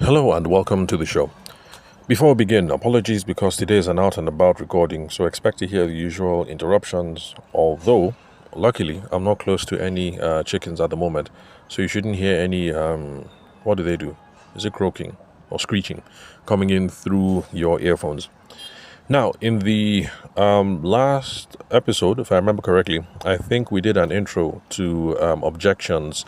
Hello and welcome to the show. Before we begin, apologies because today is an out and about recording, so expect to hear the usual interruptions. Although, luckily, I'm not close to any chickens at the moment, so you shouldn't hear any, what do they do? Is it croaking or screeching coming in through your earphones? Now, in the last episode, if I remember correctly, I think we did an intro to objections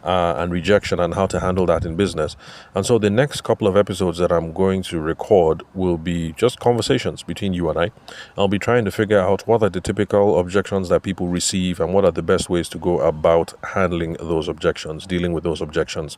and rejection and how to handle that in business. And so the next couple of episodes that I'm going to record will be just conversations between you and I. I'll be trying to figure out what are the typical objections that people receive and what are the best ways to go about handling those objections, dealing with those objections.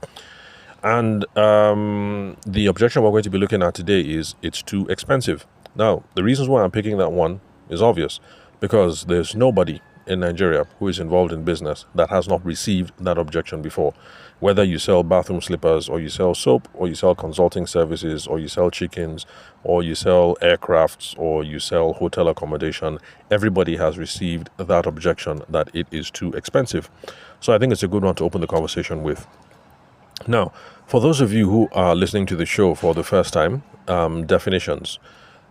And the objection we're going to be looking at today is it's too expensive. Now, the reasons why I'm picking that one is obvious, because there's nobody in Nigeria who is involved in business that has not received that objection before. Whether you sell bathroom slippers, or you sell soap, or you sell consulting services, or you sell chickens, or you sell aircrafts, or you sell hotel accommodation, everybody has received that objection that it is too expensive. So I think it's a good one to open the conversation with. Now, for those of you who are listening to the show for the first time, definitions.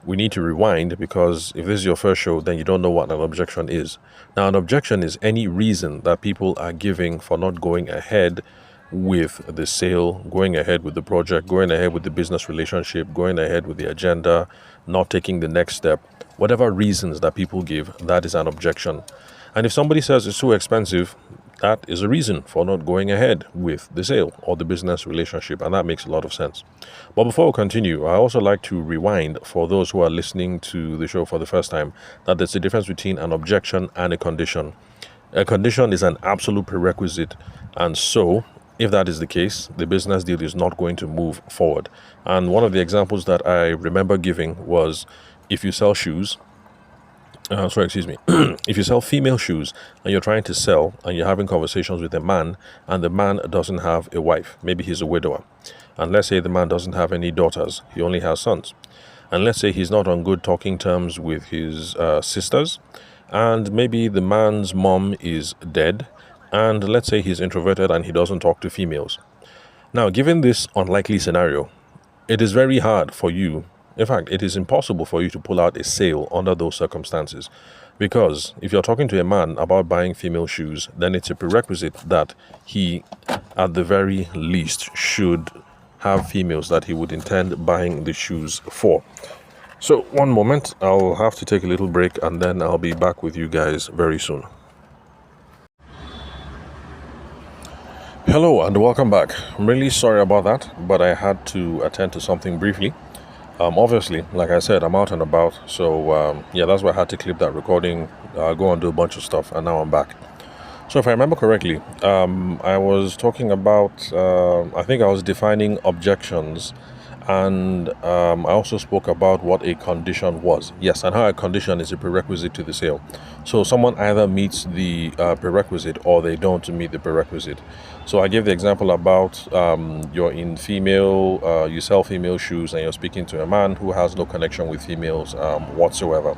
We need to rewind, because if this is your first show, then you don't know what an objection is. Now, an objection is any reason that people are giving for not going ahead with the sale, going ahead with the project, going ahead with the business relationship, going ahead with the agenda, not taking the next step. Whatever reasons that people give, that is an objection. And if somebody says it's too expensive, that is a reason for not going ahead with the sale or the business relationship, and that makes a lot of sense. But before we continue, I also like to rewind for those who are listening to the show for the first time that there's a difference between an objection and a condition. A condition is an absolute prerequisite, and so if that is the case, the business deal is not going to move forward. And one of the examples that I remember giving was if you sell shoes, if you sell female shoes and you're trying to sell and you're having conversations with a man and the man doesn't have a wife, maybe he's a widower, and let's say the man doesn't have any daughters, he only has sons, and let's say he's not on good talking terms with his sisters, and maybe the man's mom is dead, and let's say he's introverted and he doesn't talk to females. Now, given this unlikely scenario, it is very hard for you. In fact, it is impossible for you to pull out a sale under those circumstances, because if you're talking to a man about buying female shoes, then it's a prerequisite that he, at the very least, should have females that he would intend buying the shoes for. So, one moment, I'll have to take a little break and then I'll be back with you guys very soon. Hello and welcome back. I'm really sorry about that, but I had to attend to something briefly. Obviously, like I said, I'm out and about, so that's why I had to clip that recording, go and do a bunch of stuff, and now I'm back. So if I remember correctly, I was talking about, I think I was defining objections, and I also spoke about what a condition was. Yes, and how a condition is a prerequisite to the sale. So someone either meets the prerequisite or they don't meet the prerequisite. So I gave the example about you're in female, you sell female shoes and you're speaking to a man who has no connection with females whatsoever.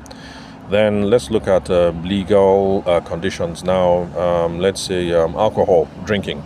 Then let's look at legal conditions now. Let's say alcohol, drinking.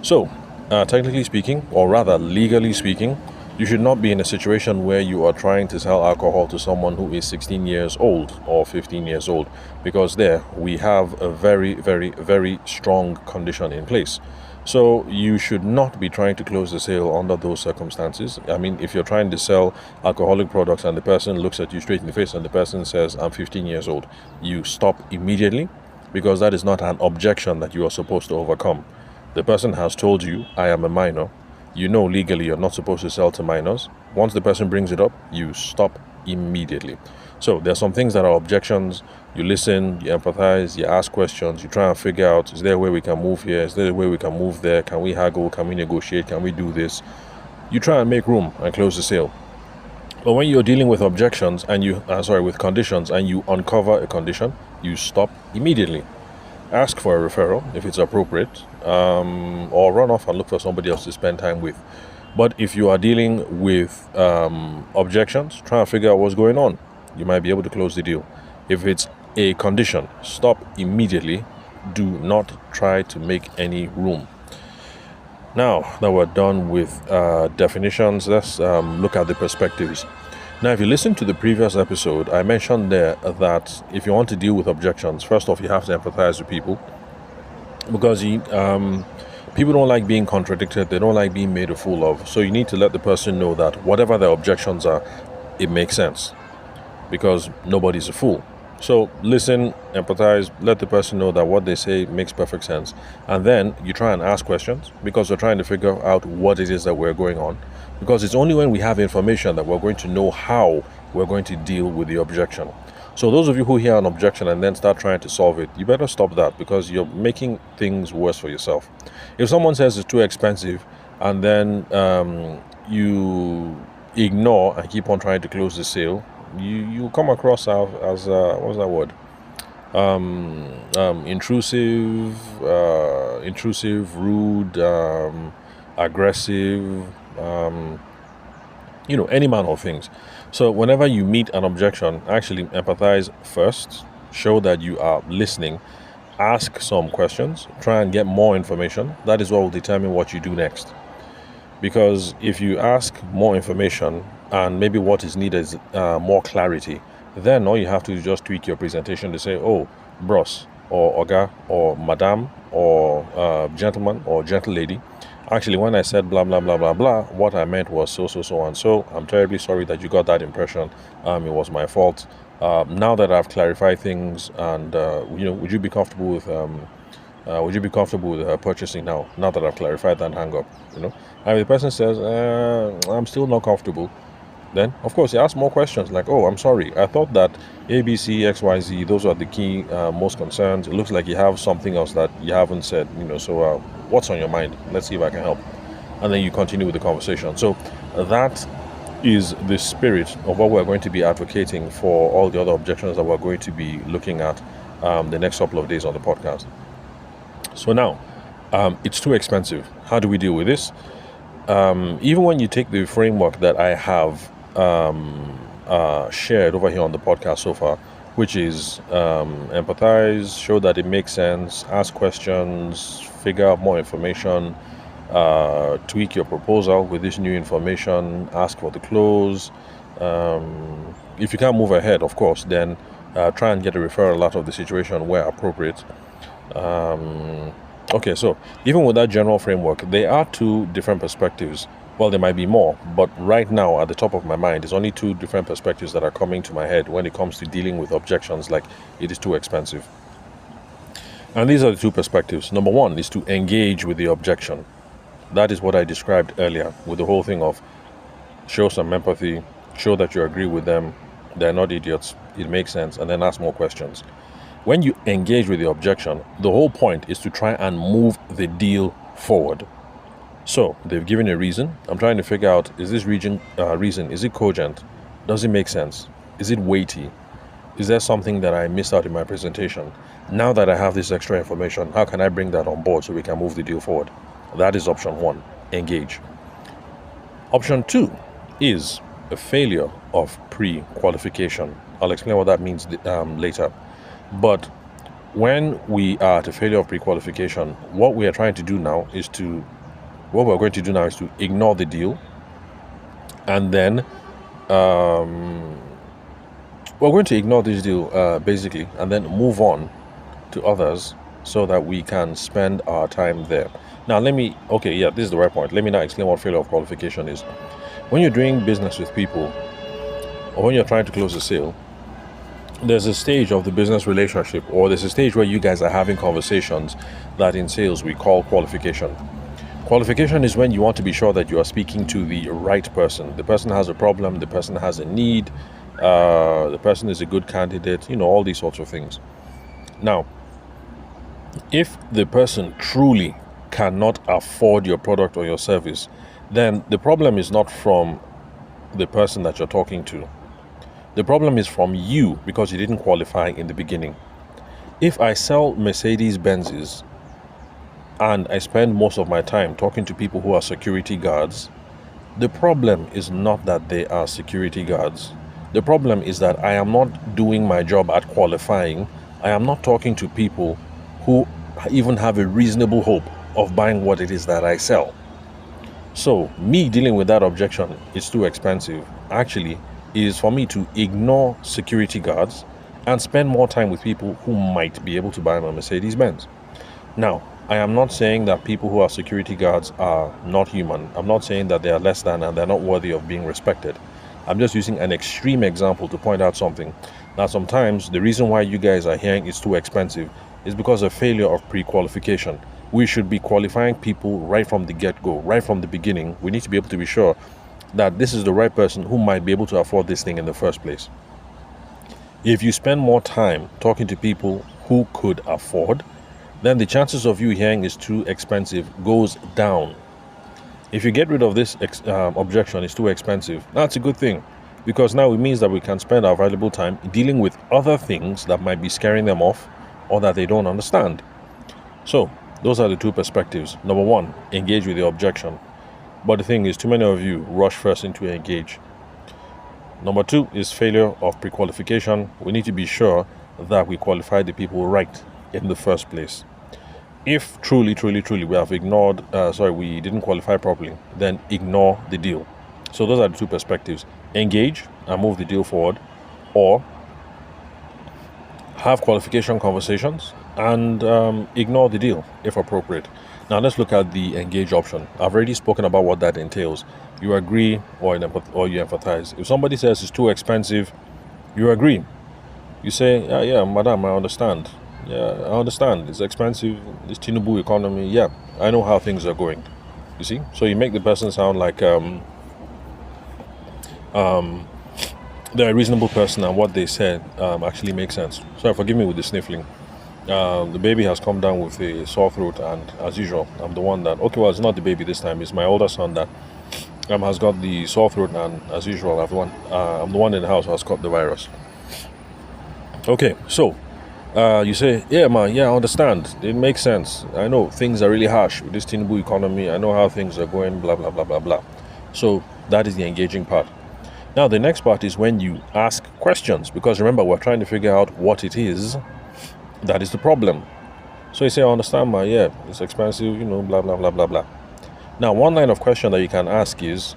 So technically speaking, or rather legally speaking, you should not be in a situation where you are trying to sell alcohol to someone who is 16 years old or 15 years old, because there we have a very, very, very strong condition in place. So you should not be trying to close the sale under those circumstances. I mean, if you're trying to sell alcoholic products and the person looks at you straight in the face and the person says, I'm 15 years old, you stop immediately, because that is not an objection that you are supposed to overcome. The person has told you, I am a minor. You know legally you're not supposed to sell to minors. Once the person brings it up, you stop immediately. So there are some things that are objections. You listen, you empathize, you ask questions, you try and figure out, is there a way we can move here? Is there a way we can move there? Can we haggle? Can we negotiate? Can we do this? You try and make room and close the sale. But when you're dealing with objections and with conditions, and you uncover a condition, you stop immediately. Ask for a referral if it's appropriate, or run off and look for somebody else to spend time with. But if you are dealing with objections, try and figure out what's going on. You might be able to close the deal. If it's a condition, stop immediately. Do not try to make any room. Now that we're done with definitions, let's look at the perspectives. Now, if you listen to the previous episode, I mentioned there that if you want to deal with objections, first off, you have to empathize with people because people don't like being contradicted. They don't like being made a fool of. So you need to let the person know that whatever their objections are, it makes sense because nobody's a fool. So listen, empathize, let the person know that what they say makes perfect sense. And then you try and ask questions because we're trying to figure out what it is that we're going on. Because it's only when we have information that we're going to know how we're going to deal with the objection. So those of you who hear an objection and then start trying to solve it, you better stop that because you're making things worse for yourself. If someone says it's too expensive and then you ignore and keep on trying to close the sale, you come across as what's that word? Intrusive, rude, aggressive, any manner of things. So whenever you meet an objection, actually empathize first, show that you are listening, ask some questions, try and get more information. That is what will determine what you do next. Because if you ask more information and maybe what is needed is more clarity, then all you have to do is just tweak your presentation to say, oh, bros, or oga, or madam, or gentleman, or gentle lady. Actually, when I said blah, blah, blah, blah, blah, what I meant was so, and so. I'm terribly sorry that you got that impression. It was my fault. Now that I've clarified things and, would you be comfortable with purchasing now that I've clarified that hang up, And if the person says, I'm still not comfortable, then, of course, you ask more questions like, oh, I'm sorry. I thought that A, B, C, X, Y, Z, those are the key most concerns. It looks like you have something else that you haven't said, so what's on your mind? Let's see if I can help. And then you continue with the conversation. So that is the spirit of what we're going to be advocating for all the other objections that we're going to be looking at the next couple of days on the podcast. So now, it's too expensive. How do we deal with this? Even when you take the framework that I have shared over here on the podcast so far, which is empathize, show that it makes sense, ask questions, figure out more information, tweak your proposal with this new information, ask for the close. If you can't move ahead, of course, then try and get a referral out of the situation where appropriate. Okay, so even with that general framework, there are two different perspectives. Well, there might be more, but right now at the top of my mind, there's only two different perspectives that are coming to my head when it comes to dealing with objections like it is too expensive. And these are the two perspectives. Number one is to engage with the objection. That is what I described earlier with the whole thing of show some empathy, show that you agree with them, they're not idiots, it makes sense, and then ask more questions. When you engage with the objection, the whole point is to try and move the deal forward. So they've given a reason. I'm trying to figure out, is this reason, is it cogent? Does it make sense? Is it weighty? Is there something that I missed out in my presentation? Now that I have this extra information, how can I bring that on board so we can move the deal forward? That is option one, engage. Option two is a failure of pre-qualification. I'll explain what that means later. But when we are at a failure of pre-qualification, what we're going to do now is to ignore the deal, and then we're going to ignore this deal basically, and then move on to others so that we can spend our time there. Now, this is the right point. Let me now explain what failure of qualification is. When you're doing business with people, or when you're trying to close a sale, there's a stage of the business relationship, or there's a stage where you guys are having conversations that in sales we call qualification. Qualification is when you want to be sure that you are speaking to the right person. The person has a problem, the person has a need, the person is a good candidate, all these sorts of things. Now, if the person truly cannot afford your product or your service, then the problem is not from the person that you're talking to. The problem is from you because you didn't qualify in the beginning. If I sell Mercedes Benzes and I spend most of my time talking to people who are security guards, the problem is not that they are security guards. The problem is that I am not doing my job at qualifying. I am not talking to people who even have a reasonable hope of buying what it is that I sell. So me dealing with that objection, it's too expensive, actually is for me to ignore security guards and spend more time with people who might be able to buy my Mercedes Benz. Now, I am not saying that people who are security guards are not human. I'm not saying that they are less than and they're not worthy of being respected. I'm just using an extreme example to point out something. Now, sometimes the reason why you guys are hearing it's too expensive is because of failure of pre-qualification. We should be qualifying people right from the get-go, right from the beginning. We need to be able to be sure that this is the right person who might be able to afford this thing in the first place. If you spend more time talking to people who could afford, then the chances of you hearing is too expensive goes down. If you get rid of this objection, it's too expensive, that's a good thing, because now it means that we can spend our valuable time dealing with other things that might be scaring them off or that they don't understand. So those are the two perspectives. Number one, engage with the objection. But the thing is, too many of you rush first into engage. Number two is failure of pre-qualification. We need to be sure that we qualify the people right in the first place. If truly we have ignored, we didn't qualify properly, then ignore the deal. So those are the two perspectives. Engage and move the deal forward, or have qualification conversations and ignore the deal if appropriate. Now let's look at the engage option. I've already spoken about what that entails. You agree or you empathize. If somebody says it's too expensive, you agree. You say, yeah, madam, I understand. Yeah, I understand. It's expensive. This Tinubu economy. Yeah, I know how things are going. You see? So you make the person sound like they're a reasonable person, and what they said actually makes sense. Sorry, forgive me with the sniffling. The baby has come down with a sore throat, and as usual, I'm the one that, okay, well, it's not the baby this time. It's my older son that has got the sore throat, and as usual, I'm the one in the house who has caught the virus. Okay, so you say, yeah, man, yeah, I understand. It makes sense. I know things are really harsh with this Tinubu economy. I know how things are going, blah, blah, blah, blah, blah. So that is the engaging part. Now, the next part is when you ask questions, because remember, we're trying to figure out what it is that is the problem. So you say, I understand, man, yeah, it's expensive, blah, blah, blah, blah, blah. Now, one line of question that you can ask is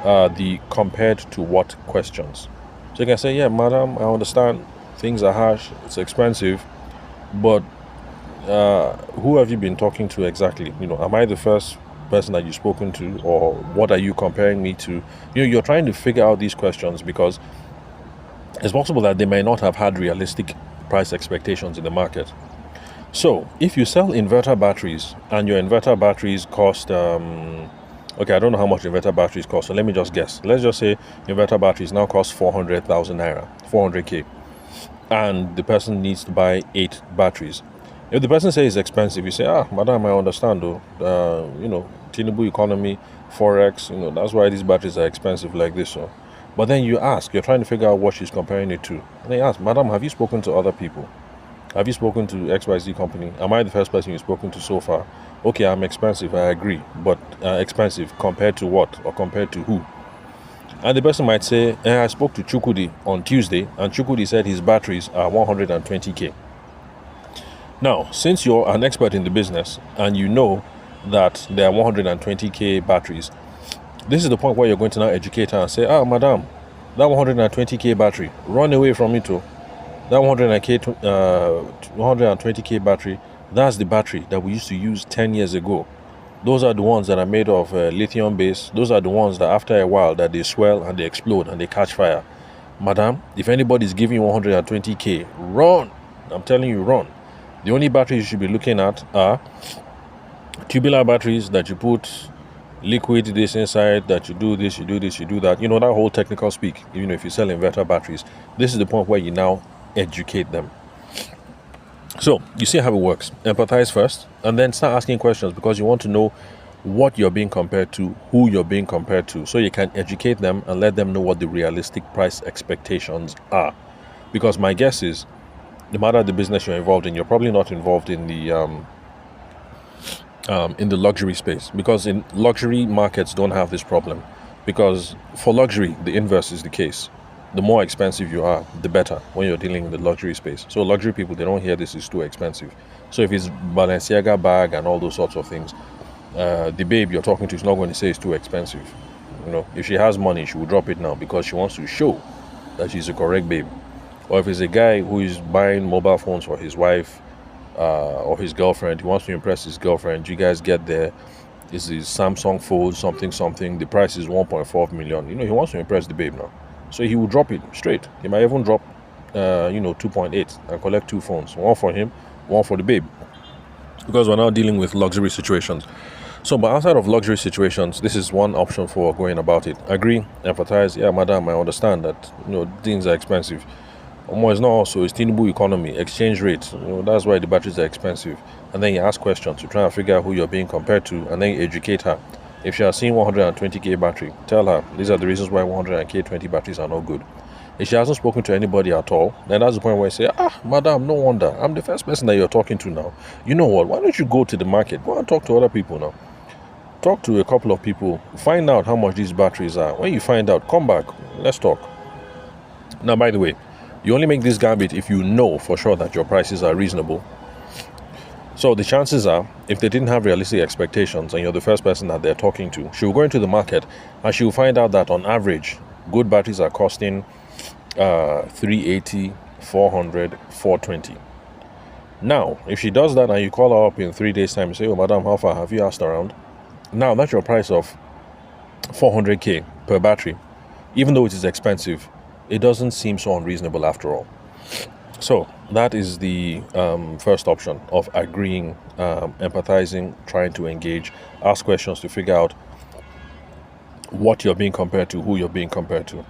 the compared to what questions. So you can say, yeah, madam, I understand. Things are harsh, it's expensive, but who have you been talking to exactly? Am I the first person that you've spoken to, or what are you comparing me to? You're trying to figure out these questions because it's possible that they may not have had realistic price expectations in the market. So if you sell inverter batteries and your inverter batteries cost okay, I don't know how much inverter batteries cost, so let me just guess. Let's just say inverter batteries now cost 400,000 naira, 400k. And the person needs to buy 8 batteries. If the person says it's expensive, you say, madam, I understand though. Tinubu economy, Forex, that's why these batteries are expensive like this. So. But then you're trying to figure out what she's comparing it to. And they ask, madam, have you spoken to other people? Have you spoken to XYZ company? Am I the first person you've spoken to so far? Okay, I'm expensive, I agree. But expensive compared to what? Or compared to who? And the person might say, I spoke to Chukudi on Tuesday, and Chukudi said his batteries are 120k. Now, since you're an expert in the business and you know that there are 120k batteries, this is the point where you're going to now educate her and say, madam, that 120k battery, run away from it too. That 120k battery, that's the battery that we used to use 10 years ago. Those are the ones that are made of lithium base. Those are the ones that after a while that they swell and they explode and they catch fire. Madam, if anybody is giving you 120k, run. I'm telling you, run. The only batteries you should be looking at are tubular batteries that you put liquid this inside, that you do this, you do this, you do that. That whole technical speak. If you sell inverter batteries, this is the point where you now educate them. So you see how it works. Empathize first and then start asking questions, because you want to know what you're being compared to, who you're being compared to, so you can educate them and let them know what the realistic price expectations are. Because my guess is, no matter the business you're involved in, you're probably not involved in the luxury space, because in luxury markets don't have this problem. Because for luxury, the inverse is the case. The more expensive you are, the better when you're dealing in the luxury space. So luxury people, they don't hear this is too expensive. So if it's Balenciaga bag and all those sorts of things, the babe you're talking to is not going to say it's too expensive. If she has money, she will drop it now because she wants to show that she's a correct babe. Or if it's a guy who is buying mobile phones for his wife or his girlfriend, he wants to impress his girlfriend. You guys get there. It's his Samsung Fold something. The price is 1.4 million. He wants to impress the babe now, so he will drop it straight. He might even drop 2.8 and collect two phones, one for him, one for the babe, because we're now dealing with luxury situations. So, but outside of luxury situations, this is one option for going about it. Agree, empathize. Yeah, madam, I understand that things are expensive. It's not also, it's Tinubu economy, exchange rate. That's why the batteries are expensive. And then you ask questions to try and figure out who you're being compared to, and then you educate her. If she has seen 120k battery, tell her these are the reasons why 100k 20 batteries are not good. If she hasn't spoken to anybody at all, then that's the point where you say, madam, no wonder. I'm the first person that you're talking to now. You know what? Why don't you go to the market? Go and talk to other people now. Talk to a couple of people. Find out how much these batteries are. When you find out, come back. Let's talk. Now, by the way, you only make this gambit if you know for sure that your prices are reasonable. So the chances are, if they didn't have realistic expectations and you're the first person that they're talking to, she'll go into the market and she'll find out that on average, good batteries are costing 380, 400, 420. Now, if she does that and you call her up in 3 days' time, you say, oh, madam, how far have you asked around? Now, that's your price of 400k per battery. Even though it is expensive, it doesn't seem so unreasonable after all. So that is the first option of agreeing, empathizing, trying to engage, ask questions to figure out what you're being compared to, who you're being compared to.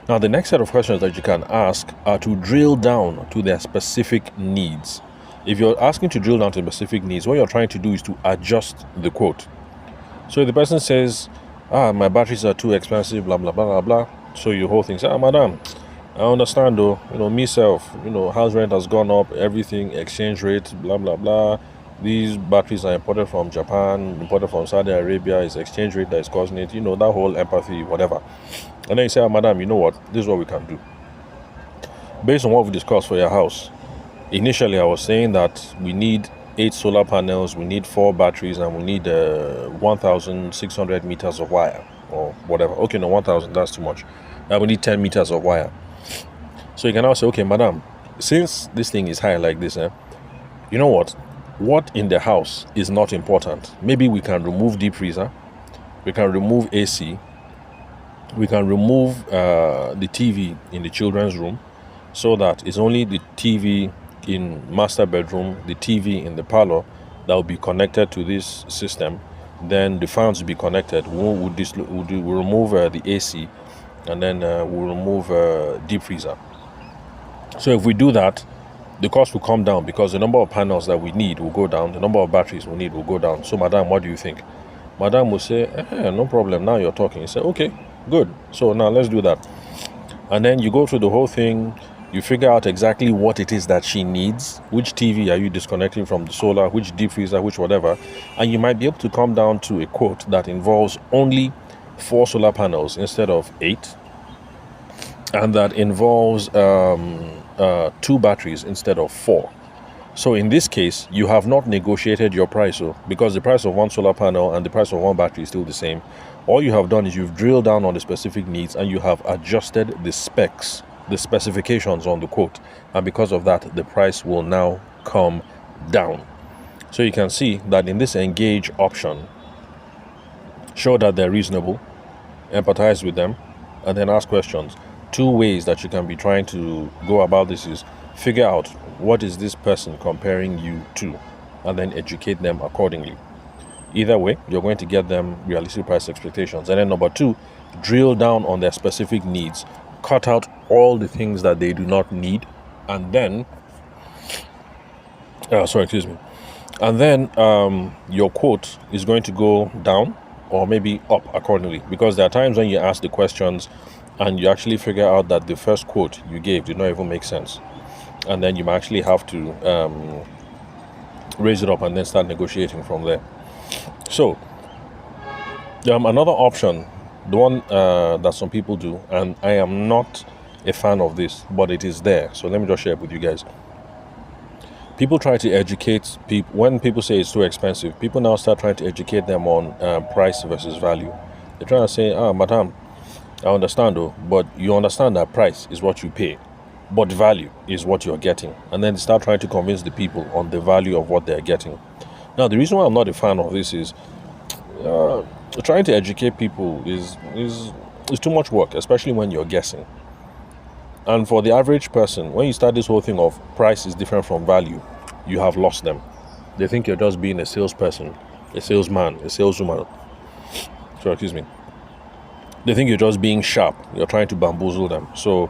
Now, the next set of questions that you can ask are to drill down to their specific needs. If you're asking to drill down to specific needs, what you're trying to do is to adjust the quote. So if the person says, my batteries are too expensive, blah, blah, blah, blah, blah. So your whole thing say, madam, I understand though, myself, house rent has gone up, everything, exchange rate, blah, blah, blah. These batteries are imported from Japan, imported from Saudi Arabia, it's exchange rate that is causing it, that whole empathy, whatever. And then you say, madam, you know what, this is what we can do. Based on what we discussed for your house, initially I was saying that we need 8 solar panels, we need 4 batteries, and we need 1,600 meters of wire, or whatever. Okay, no, 1,000, that's too much. We need 10 meters of wire. So you can now say, okay, madam, since this thing is high like this, you know what in the house is not important? Maybe we can remove deep freezer, we can remove AC, we can remove the TV in the children's room, so that it's only the TV in master bedroom, the TV in the parlor that will be connected to this system. Then the fans will be connected. We'll remove the AC, and then we'll remove deep freezer. So if we do that, the cost will come down because the number of panels that we need will go down, the number of batteries we need will go down. So madam, what do you think? Madam will say, no problem, now you're talking. You say, okay, good, so now let's do that. And then you go through the whole thing. You figure out exactly what it is that she needs, which TV are you disconnecting from the solar, which deep freezer, which whatever, and you might be able to come down to a quote that involves only 4 solar panels instead of 8, and that involves 2 batteries instead of 4. So in this case, you have not negotiated your price, because the price of 1 solar panel and the price of 1 battery is still the same. All you have done is you've drilled down on the specific needs and you have adjusted the specs, the specifications on the quote, and because of that the price will now come down. So you can see that in this engage option, show that they're reasonable, empathize with them, and then ask questions. 2 ways that you can be trying to go about this is figure out what is this person comparing you to, and then educate them accordingly. Either way, you're going to get them realistic price expectations. And then number 2, drill down on their specific needs, cut out all the things that they do not need, and then and then your quote is going to go down or maybe up accordingly, because there are times when you ask the questions and you actually figure out that the first quote you gave did not even make sense, and then you might actually have to raise it up and then start negotiating from there. So another option, the one that some people do, and I am not a fan of this, but it is there, so let me just share it with you guys. People try to educate people. When people say it's too expensive, people now start trying to educate them on price versus value. They're trying to say, madam, I understand though, but you understand that price is what you pay, but value is what you're getting. And then they start trying to convince the people on the value of what they're getting. Now, the reason why I'm not a fan of this is trying to educate people is too much work, especially when you're guessing. And for the average person, when you start this whole thing of price is different from value, you have lost them. They think you're just being a salesperson, a salesman, a saleswoman. Sorry, excuse me. They think you're just being sharp. You're trying to bamboozle them. So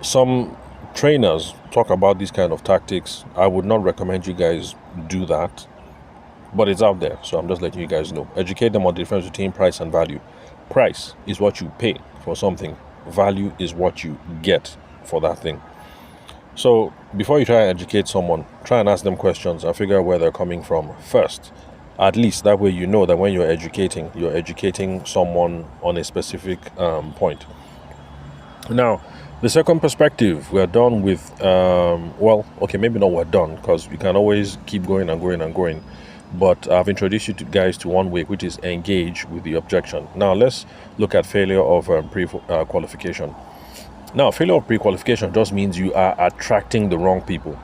some trainers talk about these kind of tactics. I would not recommend you guys do that, but it's out there. So I'm just letting you guys know. Educate them on the difference between price and value. Price is what you pay for something. Value is what you get for that thing. So before you try and educate someone, try and ask them questions and figure out where they're coming from first. At least that way you know that when you're educating someone on a specific point. Now, the second perspective, we're done with, maybe not we're done, because we can always keep going and going and going. But I've introduced you guys to one way, which is engage with the objection. Now, let's look at failure of pre-qualification. Now, failure of pre-qualification just means you are attracting the wrong people,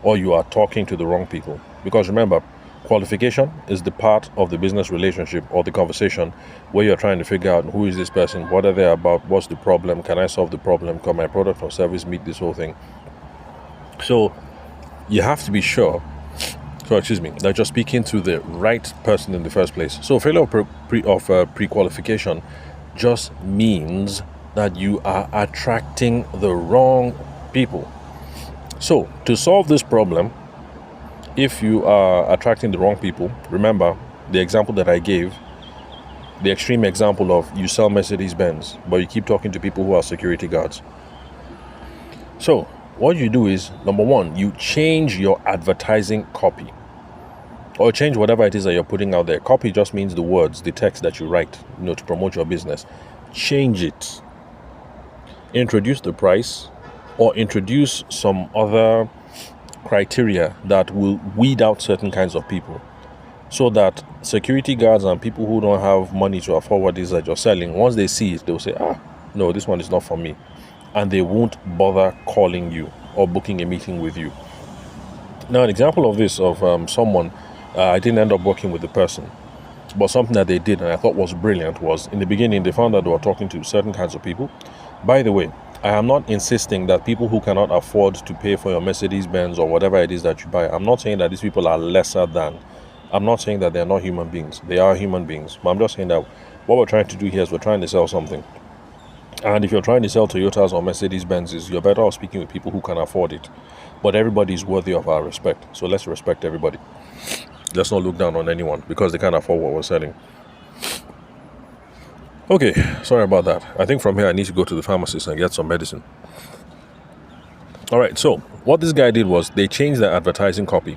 or you are talking to the wrong people. Because remember, qualification is the part of the business relationship or the conversation where you're trying to figure out who is this person, what are they about, what's the problem, can I solve the problem, can my product or service meet this whole thing. So you have to be sure that you're speaking to the right person in the first place. So failure of pre-qualification just means that you are attracting the wrong people. So to solve this problem, if you are attracting the wrong people, remember the example that I gave, the extreme example of you sell Mercedes-Benz, but you keep talking to people who are security guards. So what you do is, number one, you change your advertising copy, or change whatever it is that you're putting out there. Copy just means the words, the text that you write, to promote your business. Change it. Introduce the price, or introduce some other criteria that will weed out certain kinds of people, so that security guards and people who don't have money to afford what it is that you're selling, once they see it, they'll say, no, this one is not for me. And they won't bother calling you or booking a meeting with you. Now, an example of this, of someone, I didn't end up working with the person, but something that they did and I thought was brilliant was, in the beginning, they found that they were talking to certain kinds of people. By the way, I am not insisting that people who cannot afford to pay for your Mercedes-Benz or whatever it is that you buy, I'm not saying that these people are lesser than. I'm not saying that they're not human beings. They are human beings. But I'm just saying that what we're trying to do here is we're trying to sell something. And if you're trying to sell Toyotas or Mercedes-Benzes, you're better off speaking with people who can afford it. But everybody is worthy of our respect. So let's respect everybody. Let's not look down on anyone because they can't afford what we're selling. Okay, sorry about that. I think from here I need to go to the pharmacist and get some medicine. All right, so what this guy did was they changed their advertising copy.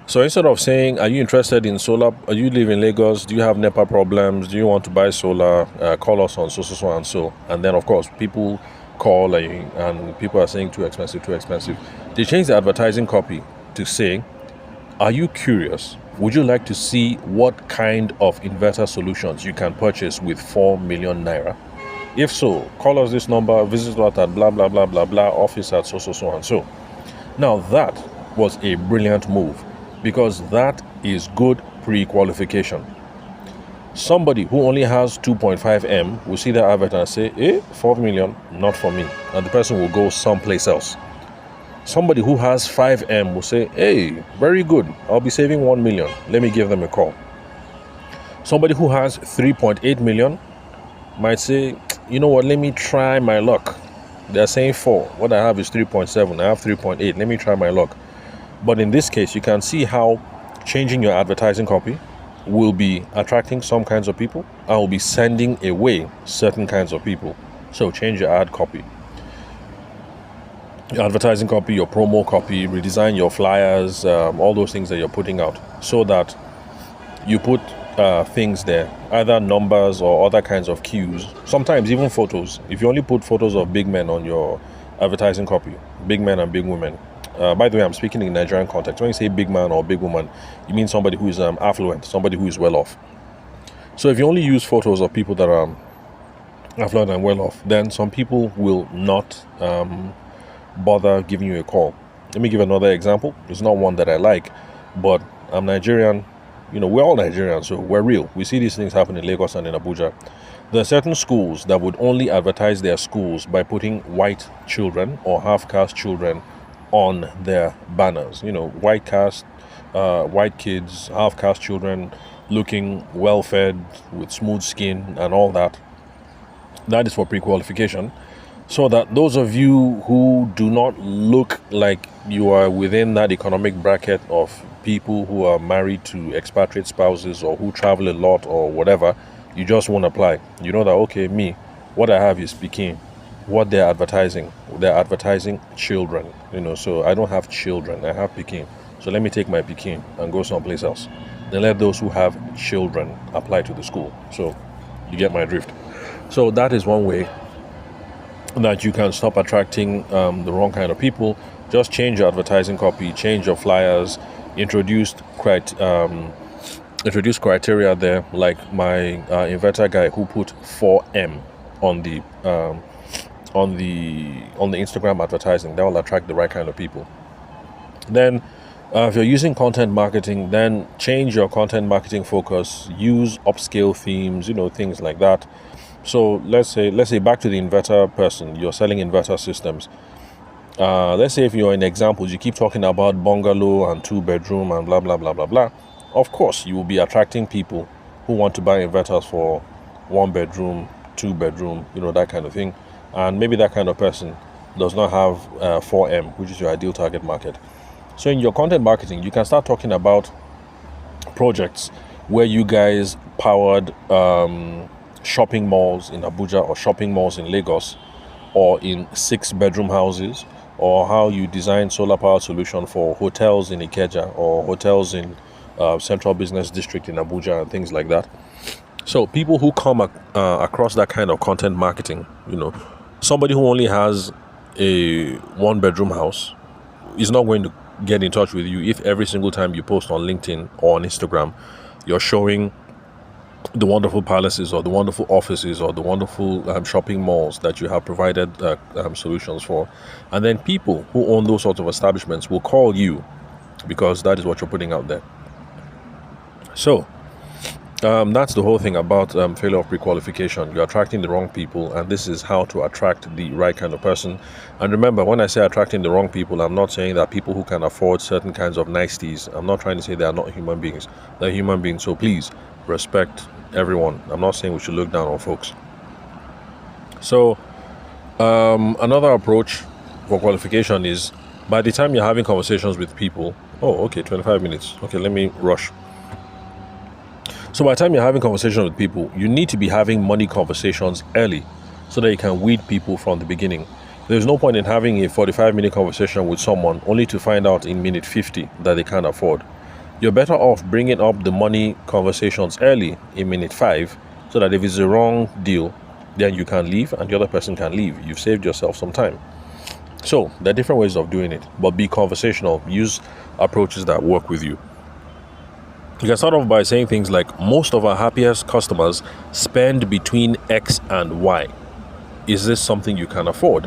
So instead of saying, are you interested in solar? Are you live in Lagos? Do you have NEPA problems? Do you want to buy solar? Call us on so and so. And then, of course, people call and people are saying too expensive. They changed the advertising copy to say, are you curious? Would you like to see what kind of inverter solutions you can purchase with 4 million naira? If so, call us this number, visit us at blah, blah, blah, blah, blah, office at so and so. Now that was a brilliant move because that is good pre-qualification. Somebody who only has 2.5 M will see that advert and say, 4 million, not for me. And the person will go someplace else. Somebody who has 5 M will say, hey, very good. I'll be saving 1 million. Let me give them a call. Somebody who has 3.8 million might say, you know what, let me try my luck. They're saying 4. What I have is 3.7. I have 3.8. Let me try my luck. But in this case, you can see how changing your advertising copy will be attracting some kinds of people and will be sending away certain kinds of people. So change your ad copy. Your advertising copy, your promo copy, redesign your flyers, all those things that you're putting out so that you put things there, either numbers or other kinds of cues, sometimes even photos. If you only put photos of big men on your advertising copy, big men and big women, By the way, I'm speaking in Nigerian context. When you say big man or big woman, you mean somebody who is affluent, somebody who is well off. So if you only use photos of people that are affluent and well off, then some people will not bother giving you a call. Let me give another example. It's not one that I like, but I'm Nigerian. We're all Nigerians, so we're real. We see these things happen in Lagos and in Abuja. There are certain schools that would only advertise their schools by putting white children or half-caste children on their banners. White caste, white kids, half-caste children looking well-fed with smooth skin and all that. That is for pre-qualification. So that those of you who do not look like you are within that economic bracket of people who are married to expatriate spouses or who travel a lot or whatever, you just won't apply. You know that, okay, me, what I have is Peking. What they're advertising children, so I don't have children, I have Peking. So let me take my Peking and go someplace else. Then let those who have children apply to the school. So you get my drift. So that is one way that you can stop attracting the wrong kind of people. Just change your advertising copy, change your flyers, introduce criteria there, like my inverter guy who put 4M on the Instagram advertising. That will attract the right kind of people. Then if you're using content marketing, then change your content marketing focus, use upscale themes, things like that. So let's say back to the inverter person, you're selling inverter systems. Let's say if you're in examples, you keep talking about bungalow and 2-bedroom and blah, blah, blah, blah, blah. Of course, you will be attracting people who want to buy inverters for 1-bedroom, 2-bedroom, that kind of thing. And maybe that kind of person does not have 4M, which is your ideal target market. So in your content marketing, you can start talking about projects where you guys powered shopping malls in Abuja or shopping malls in Lagos, or in 6-bedroom houses, or how you design solar power solution for hotels in Ikeja or hotels in Central Business District in Abuja and things like that. So people who come across that kind of content marketing, somebody who only has a 1-bedroom house is not going to get in touch with you if every single time you post on LinkedIn or on Instagram, you're showing the wonderful palaces or the wonderful offices or the wonderful shopping malls that you have provided solutions for. And then people who own those sorts of establishments will call you because that is what you're putting out there. So that's the whole thing about failure of pre-qualification. You're attracting the wrong people, and this is how to attract the right kind of person. And remember, when I say attracting the wrong people, I'm not saying that people who can afford certain kinds of niceties. I'm not trying to say they are not human beings. They're human beings, so please respect everyone. I'm not saying we should look down on folks. So another approach for qualification is, by the time you're having conversations with people, 25 minutes. Okay, let me rush. So by the time you're having conversations with people, you need to be having money conversations early so that you can weed people from the beginning. There's no point in having a 45-minute conversation with someone only to find out in minute 50 that they can't afford. You're better off bringing up the money conversations early in minute 5 so that if it's the wrong deal, then you can leave and the other person can leave. You've saved yourself some time. So there are different ways of doing it, but be conversational. Use approaches that work with you. You can start off by saying things like, most of our happiest customers spend between X and Y. Is this something you can afford?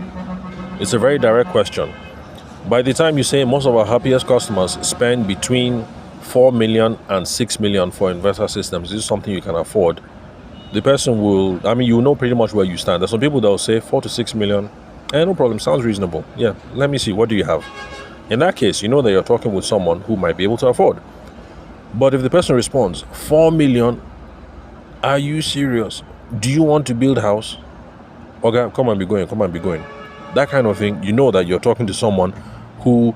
It's a very direct question. By the time you say most of our happiest customers spend between 4 million and 6 million for inverter systems, is this something you can afford? The person will, you know pretty much where you stand. There's some people that will say 4 to 6 million. No problem, sounds reasonable. Yeah, let me see, what do you have? In that case, you know that you're talking with someone who might be able to afford. But if the person responds, 4 million, are you serious? Do you want to build a house? Okay, come and be going. That kind of thing, you know that you're talking to someone who,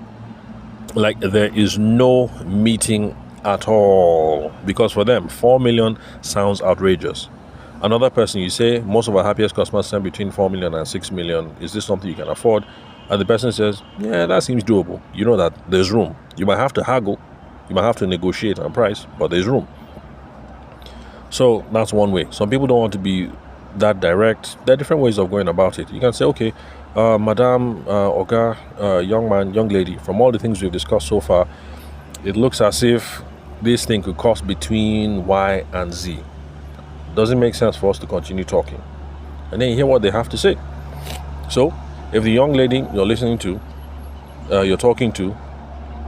there is no meeting at all. Because for them, 4 million sounds outrageous. Another person, you say, most of our happiest customers spend between 4 million and 6 million. Is this something you can afford? And the person says, yeah, that seems doable. You know that there's room. You might have to haggle. You might have to negotiate on price, but there's room. So that's one way. Some people don't want to be that direct. There are different ways of going about it. You can say, okay, Madam, Oga, young man, young lady, from all the things we've discussed so far, it looks as if this thing could cost between Y and Z. Doesn't make sense for us to continue talking. And then you hear what they have to say. So, if the young lady you're listening to, you're talking to,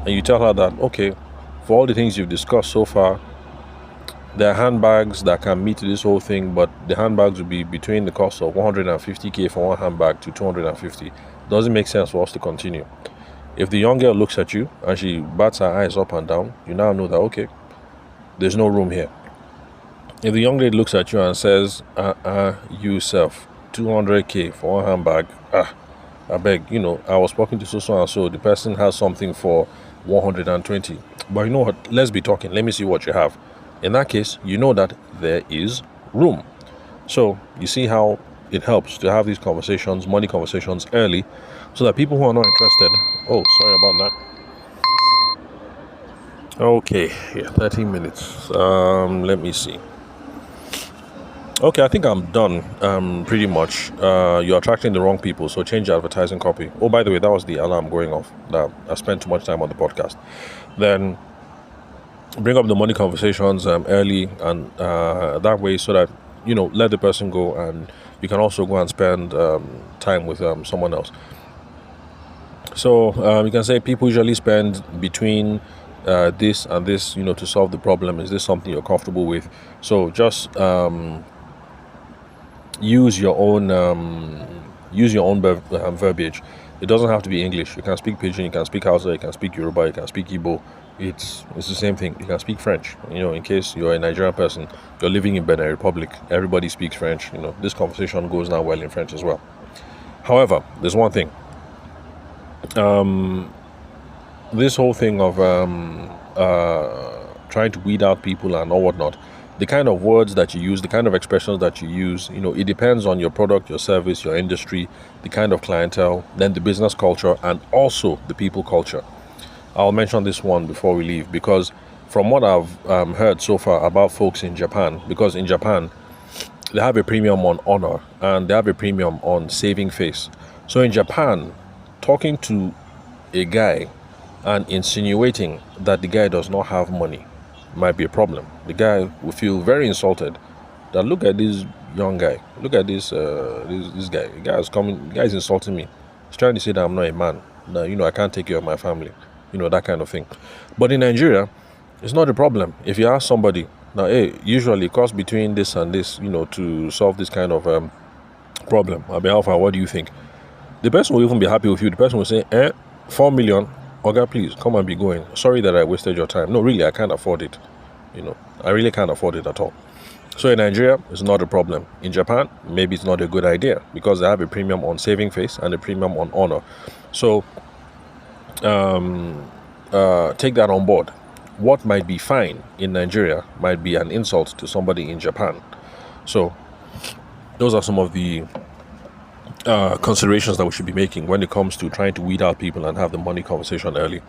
and you tell her that, okay, for all the things you've discussed so far, there are handbags that can meet this whole thing, but the handbags will be between the cost of 150k for one handbag to 250. Doesn't make sense for us to continue. If the young girl looks at you and she bats her eyes up and down, you now know that, okay, there's no room here. If the young lady looks at you and says, you self, 200k for one handbag, I beg, I was talking to so and so, the person has something for 120. But you know what, let's be talking, let me see what you have. In that case, you know that there is room. So you see how it helps to have these conversations, money conversations early, so that people who are not interested, sorry about that. Okay, 13 minutes. Let me see. Okay, I think I'm done, pretty much. You're attracting the wrong people, so change your advertising copy. Oh, by the way, that was the alarm going off. That I spent too much time on the podcast. Then bring up the money conversations early, and that way, so that, let the person go, and you can also go and spend time with someone else. So you can say people usually spend between this and this, to solve the problem. Is this something you're comfortable with? So just use your own verbiage. It doesn't have to be English. You can speak Pidgin, you can speak Hausa, you can speak Yoruba, you can speak Igbo. It's the same thing. You can speak French. In case you're a Nigerian person, you're living in Benin Republic, everybody speaks French. This conversation goes down well in French as well. However, there's one thing. This whole thing of trying to weed out people and all whatnot, the kind of words that you use, the kind of expressions that you use, it depends on your product, your service, your industry, the kind of clientele, then the business culture, and also the people culture. I'll mention this one before we leave, because from what I've heard so far about folks in Japan, because in Japan, they have a premium on honor and they have a premium on saving face. So in Japan, talking to a guy and insinuating that the guy does not have money might be a problem. The guy will feel very insulted that, look at this young guy, look at this guy. The guy's insulting me. He's trying to say that I'm not a man, that I can't take care of my family, that kind of thing. But in Nigeria, it's not a problem. If you ask somebody now, hey, usually it costs between this and this, to solve this kind of problem. I'll be Alpha, what do you think? The person will even be happy with you. The person will say, 4 million, Oga, please come and be going. Sorry that I wasted your time. No, really, I can't afford it. I really can't afford it at all. So in Nigeria, it's not a problem. In Japan, maybe it's not a good idea, because they have a premium on saving face and a premium on honor. So take that on board. What might be fine in Nigeria might be an insult to somebody in Japan. So those are some of the considerations that we should be making when it comes to trying to weed out people and have the money conversation early.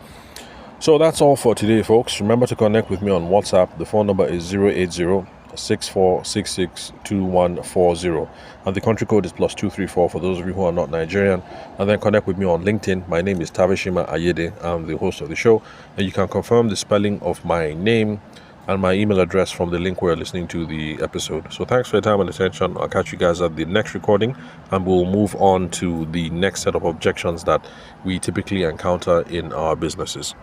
So that's all for today, folks. Remember to connect with me on WhatsApp. The phone number is 080-6466-2140, and the country code is +234 for those of you who are not Nigerian. And then connect with me on LinkedIn. My name is Tavishima Ayede. I'm the host of the show, and you can confirm the spelling of my name and my email address from the link where you're listening to the episode. So thanks for your time and attention. I'll catch you guys at the next recording, and we'll move on to the next set of objections that we typically encounter in our businesses.